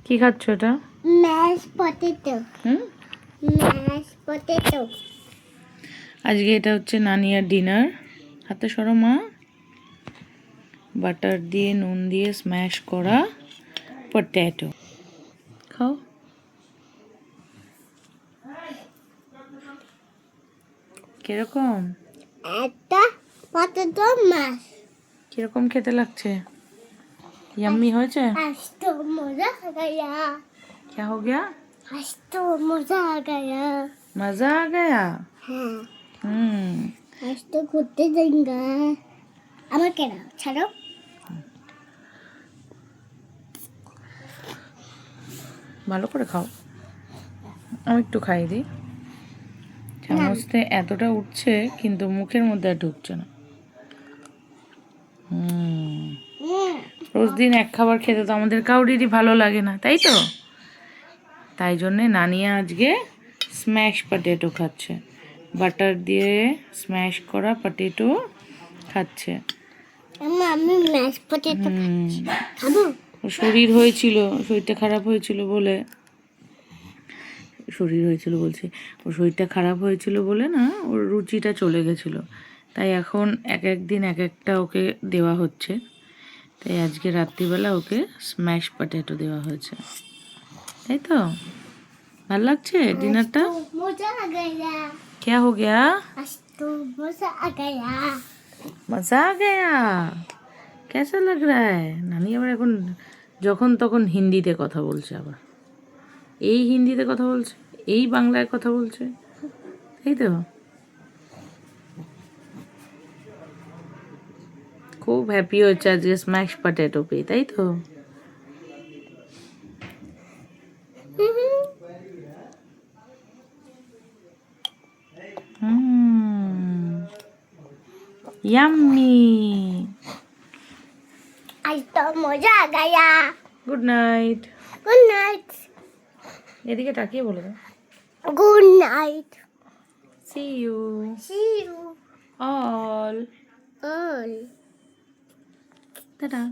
কি খাচ্ছ এটা? Mash potato. Mash potato. আজকে এটা হচ্ছে নানিয়ার ডিনার। হাতে সরো মা। বাটার দিয়ে নুন দিয়ে স্ম্যাশ করা পটেটো খাও। কিরকম? একটা পটেটো ম্যাশ। কিরকম খেতে লাগছে? यम्मी হয়েছে? आज तो मजा आ गया। क्या हो गया? आज तो मजा आ गया। मजा आ गया। हाँ, হুম आज तो घूमते जाएंगे। আমার কেন ছাড়ো। ভালো করে খাও। আমি একটু খাই দিই। চামচতে এতটা উঠছে কিন্তু মুখের মধ্যে আর ঢুকছে না। রোজ দিন এক খাবার খেতে তো আমাদের কাউরিরই ভালো লাগে না, তাই তো? তাই জন্যে নানিয়া আজকে স্ম্যাশ পটেটো খাচ্ছে। বাটার দিয়ে স্ম্যাশ করা পটেটো খাচ্ছে। আমি ম্যাশ পটেটো খাবো। ওর শরীরটা খারাপ হয়েছিল বলে ওর শরীরটা খারাপ হয়েছিল বলে না, ওর রুচিটা চলে গেছিলো। তাই এখন এক এক দিন এক একটা ওকে দেওয়া হচ্ছে। তাই আজকে রাত্রিবেলা ওকে স্ম্যাশ পটেটো দেওয়া হয়েছে, তাই তো? ভাল লাগছে ডিনারটা? मजा आ गया। क्या हो गया? आज तो मजा आ गया। मजा आ गया। कैसा लग रहा है? নানি আবার এখন যখন তখন হিন্দিতে কথা বলছে, আবার এই হিন্দিতে কথা বলছে, এই বাংলায় কথা বলছে, তাই তো? খুব হ্যাপি হচ্ছে আজকে স্ম্যাশ পটেটো পেয়ে, তাই তো? ইয়াম্মি। आज तो मजा आ गया। Good night. Good night. এদিকে তাকিয়ে বলে দাও। Good night. See you See you all. all. Tata.